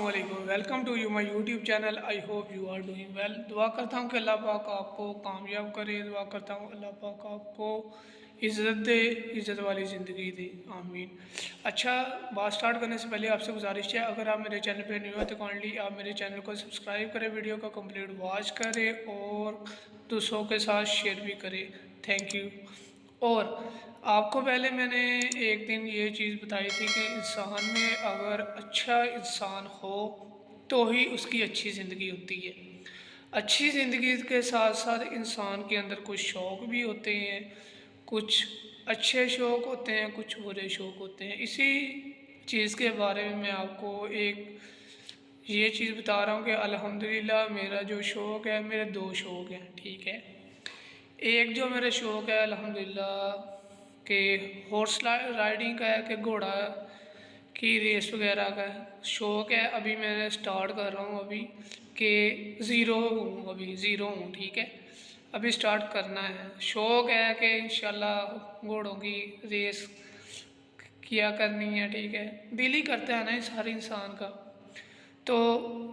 वालेकुम, welcome to you my YouTube channel. I hope you are doing well. दुआ करता हूँ कि अल्लाह पाक आपको कामयाब करे। दुआ करता हूँ अल्लाह पाक आपको इज़्ज़त दे, इज़्ज़त वाली ज़िंदगी दे, आमीन। अच्छा, बात स्टार्ट करने से पहले आपसे गुजारिश है, अगर आप मेरे चैनल पे न्यू हैं तो काइंडली आप मेरे चैनल को सब्सक्राइब करें, वीडियो को कंप्लीट वॉच करें और दूसरों के साथ शेयर भी करें। Thank you. और आपको पहले मैंने एक दिन ये चीज़ बताई थी कि इंसान में अगर अच्छा इंसान हो तो ही उसकी अच्छी ज़िंदगी होती है। अच्छी ज़िंदगी के साथ साथ इंसान के अंदर कुछ शौक़ भी होते हैं, कुछ अच्छे शौक़ होते हैं, कुछ बुरे शौक़ होते हैं। इसी चीज़ के बारे में मैं आपको एक ये चीज़ बता रहा हूँ कि अल्हम्दुलिल्लाह मेरा जो शौक़ है, मेरे दो शौक़ हैं, ठीक है। एक जो मेरा शौक़ है अल्हम्दुलिल्लाह कि हॉर्स राइडिंग का है, कि घोड़ा की रेस वगैरह का शौक़ है। अभी मैं स्टार्ट कर रहा हूँ, अभी कि ज़ीरो हूँ, अभी ज़ीरो हूँ, ठीक है। अभी स्टार्ट करना है। शौक़ है कि इंशाल्लाह घोड़ों की रेस किया करनी है, ठीक है। दिल ही करता है ना इस हर इंसान का। तो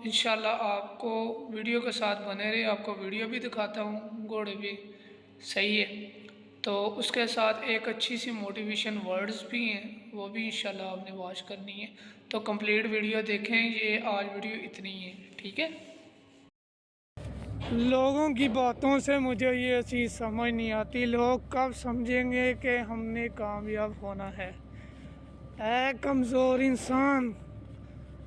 इंशाल्लाह आपको वीडियो के साथ बने रहे, आपको वीडियो भी दिखाता हूँ, घोड़े भी सही है। तो उसके साथ एक अच्छी सी मोटिवेशन वर्ड्स भी हैं, वो भी इंशाल्लाह आपने वॉच करनी है। तो कंप्लीट वीडियो देखें। ये आज वीडियो इतनी है, ठीक है। लोगों की बातों से मुझे ये चीज़ समझ नहीं आती, लोग कब समझेंगे कि हमने कामयाब होना है। ऐ कमज़ोर इंसान,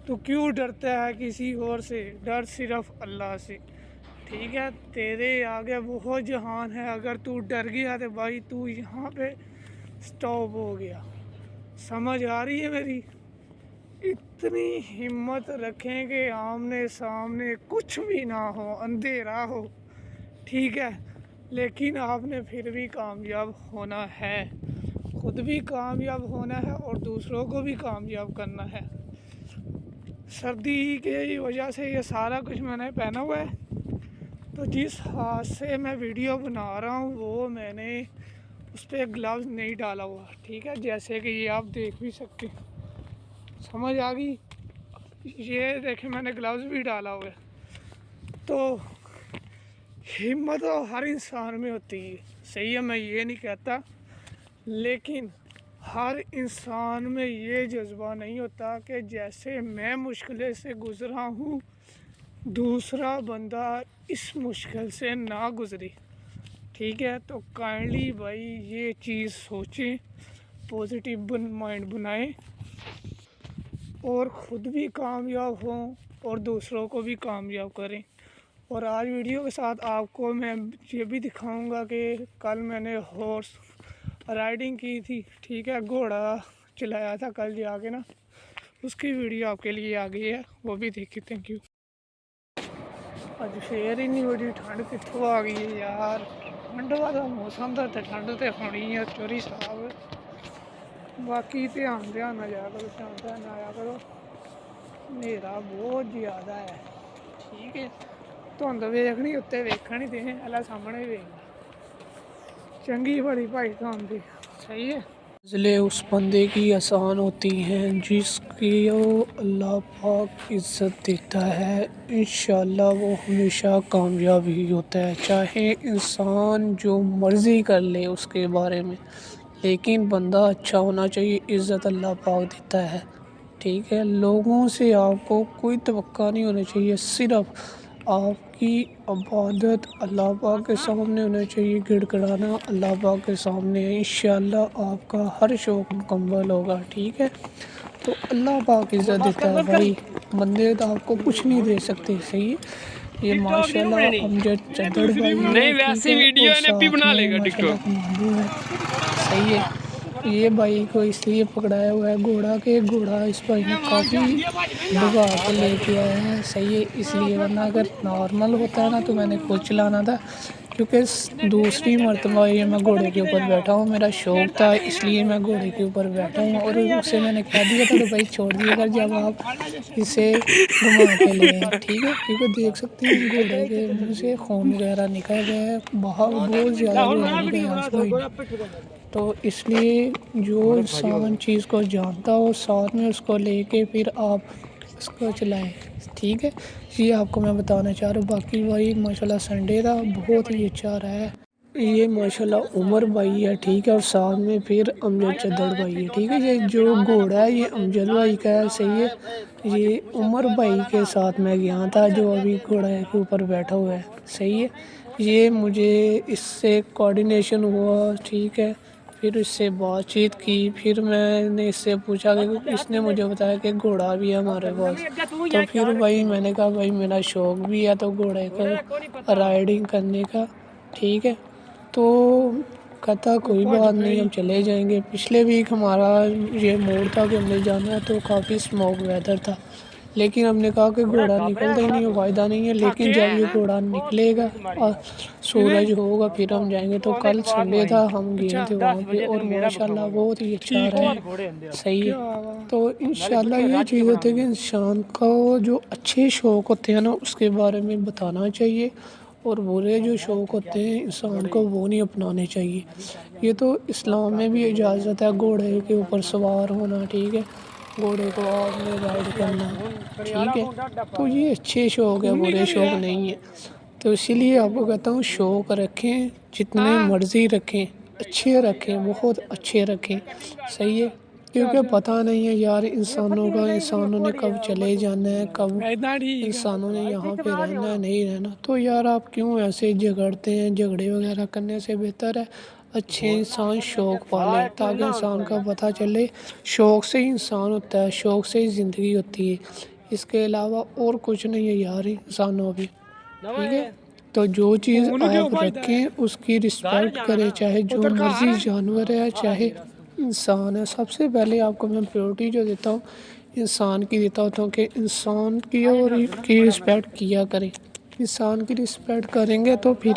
तो क्यों डरता है किसी और से? डर सिर्फ अल्लाह से, ठीक है। तेरे आगे वो जहान है, अगर तू डर गया तो भाई तू यहाँ पे स्टॉप हो गया। समझ आ रही है मेरी? इतनी हिम्मत रखें कि आमने सामने कुछ भी ना हो, अंधेरा हो, ठीक है, लेकिन आपने फिर भी कामयाब होना है। खुद भी कामयाब होना है और दूसरों को भी कामयाब करना है। सर्दी की वजह से ये सारा कुछ मैंने पहना हुआ है, तो जिस हाथ से मैं वीडियो बना रहा हूँ वो मैंने उस पर ग्लव्स नहीं डाला हुआ, ठीक है। जैसे कि ये आप देख भी सकते हैं, समझ आ गई? ये देखें, मैंने ग्लव्स भी डाला हुआ है। तो हिम्मत तो हर इंसान में होती है, सही है, मैं ये नहीं कहता, लेकिन हर इंसान में ये जज्बा नहीं होता कि जैसे मैं मुश्किल से गुज़रा हूँ दूसरा बंदा इस मुश्किल से ना गुज़रे, ठीक है। तो काइंडली भाई ये चीज़ सोचें, पॉजिटिव माइंड बनाएं और ख़ुद भी कामयाब हों और दूसरों को भी कामयाब करें। और आज वीडियो के साथ आपको मैं ये भी दिखाऊंगा कि कल मैंने हॉर्स राइडिंग की थी, ठीक है, घोड़ा चलाया था कल जाके ना, उसकी वीडियो आपके लिए आ गई है, वो भी देखिए। Thank you. अज फिर इन्नी बड़ी ठंड कितों आ गई है यार। ठंड वाला मौसम था, ठंड तो होनी है चोरी साहब। बाकी ध्यान ना जाया करो, ध्यान ना आया करो, हनेरा बहुत ज़्यादा है, ठीक है। धुंध वेखनी उत्ते वेखनी ते अल्लाह सामने वेखना, चंगी बड़ी भाई धुंध, सही है। मंजिलें उस बंदे की आसान होती हैं जिसकी अल्लाह पाक इज़्ज़त देता है। इंशाअल्लाह वो हमेशा कामयाब ही होता है, चाहे इंसान जो मर्ज़ी कर ले उसके बारे में, लेकिन बंदा अच्छा होना चाहिए। इज़्ज़त अल्लाह पाक देता है, ठीक है। लोगों से आपको कोई तवक्का नहीं होना चाहिए, सिर्फ आपकी इबादत अल्लाह पाक के सामने होना चाहिए, गिड़गिड़ाना अल्लाह पाक के सामने है। इंशाअल्लाह आपका हर शौक़ मुकम्मल होगा, ठीक है। तो अल्लाह पाक इज़्ज़त देता है भाई, बंदे तो आपको कुछ नहीं दे सकते, सही है। ये माशाल्लाह अमजद चद्दड़ भाई है, ठीक है, और साथ में माशाल्लाह कमांडो है, सही है। ये भाई को इसलिए पकड़ाया हुआ है घोड़ा के, घोड़ा इस भाई ने काफ़ी भगा के लेके आया है, सही है, इसलिए। वरना अगर नॉर्मल होता है ना तो मैंने खुद चलाना था, क्योंकि दूसरी मरतबा ये मैं घोड़े के ऊपर बैठा हूँ, मेरा शौक़ था इसलिए मैं घोड़े के ऊपर बैठा हूँ। और उसे मैंने कह दिया था तो भाई छोड़ दिया कर जब आप इसे घुमा के ले, ठीक है, क्योंकि देख सकते हैं घोड़े के मुँह से खून वगैरह निकल गया है, बहुत ज़्यादा खून निकला है भाई। तो इसलिए जो इंसान चीज़ को जानता हो साथ में उसको लेके फिर आप اس کو چلائیں، ٹھیک ہے. یہ آپ کو میں بتانا چاہ رہا ہوں. باقی بھائی ماشاءاللہ سنڈے تھا، بہت ہی اچھا رہا ہے. یہ ماشاءاللہ عمر بھائی ہے، ٹھیک ہے، اور ساتھ میں پھر امجد چدڑ بھائی ہے، ٹھیک ہے. یہ جو گھوڑا ہے یہ امجد بھائی کا ہے، صحیح ہے. یہ عمر بھائی کے ساتھ میں گیا تھا جو ابھی گھوڑے کے اوپر بیٹھا ہوا ہے، صحیح ہے. یہ مجھے اس سے کوآرڈینیشن ہوا، ٹھیک ہے. پھر اس سے بات چیت کی، پھر میں نے اس سے پوچھا کہ اس نے مجھے بتایا کہ گھوڑا بھی ہے ہمارے پاس. تو پھر بھائی میں نے کہا بھائی میرا شوق بھی ہے تو گھوڑے کا رائڈنگ کرنے کا، ٹھیک ہے. تو کہتا کوئی بات نہیں، ہم چلے جائیں گے. پچھلے ویک ہمارا یہ موڈ تھا کہ ہم نے جانا ہے، تو کافی اسموک ویدر تھا، لیکن ہم نے کہا کہ گھوڑا نکلتا ہی نہیں ہے، فائدہ نہیں ہے. لیکن جب یہ گھوڑا نکلے گا اور سورج ہوگا پھر ہم جائیں گے. تو کل سنڈے تھا، ہم گئے تھے وہاں پہ، اور ماشاءاللہ بہت ہی اچھا رہا، صحیح ہے. تو انشاءاللہ یہ چیز ہوتی ہے کہ انسان کو جو اچھے شوق ہوتے ہیں نا اس کے بارے میں بتانا چاہیے، اور برے جو شوق ہوتے ہیں انسان کو وہ نہیں اپنانے چاہیے. یہ تو اسلام میں بھی اجازت ہے گھوڑے کے اوپر سوار ہونا، ٹھیک ہے، گھوڑے کو آپ نے رائڈ کرنا، ٹھیک ہے. تو یہ اچھے شوق ہے، برے شوق نہیں ہے. تو اسی لیے آپ کو کہتا ہوں شوق رکھیں، جتنے مرضی رکھیں، اچھے رکھیں، بہت اچھے رکھیں، صحیح ہے. کیونکہ پتہ نہیں ہے یار انسانوں نے کب چلے جانا ہے، کب انسانوں نے یہاں پہ رہنا ہے نہیں رہنا. تو یار آپ کیوں ایسے جھگڑتے ہیں؟ جھگڑے وغیرہ کرنے سے بہتر ہے اچھے انسان شوق پالے، تاکہ انسان کا پتہ چلے شوق سے ہی انسان ہوتا ہے، شوق سے ہی زندگی ہوتی ہے. اس کے علاوہ اور کچھ نہیں ہے یار انسانوں بھی، ٹھیک ہے. تو جو چیز آپ رکھیں اس کی رسپیکٹ کریں، چاہے جو مرضی جانور ہے چاہے انسان ہے. سب سے پہلے آپ کو میں پریورٹی جو دیتا ہوں انسان کی دیتا ہوں، کہ انسان کی اور کی رسپیکٹ کیا کریں. انسان کی رسپیکٹ کریں گے تو پھر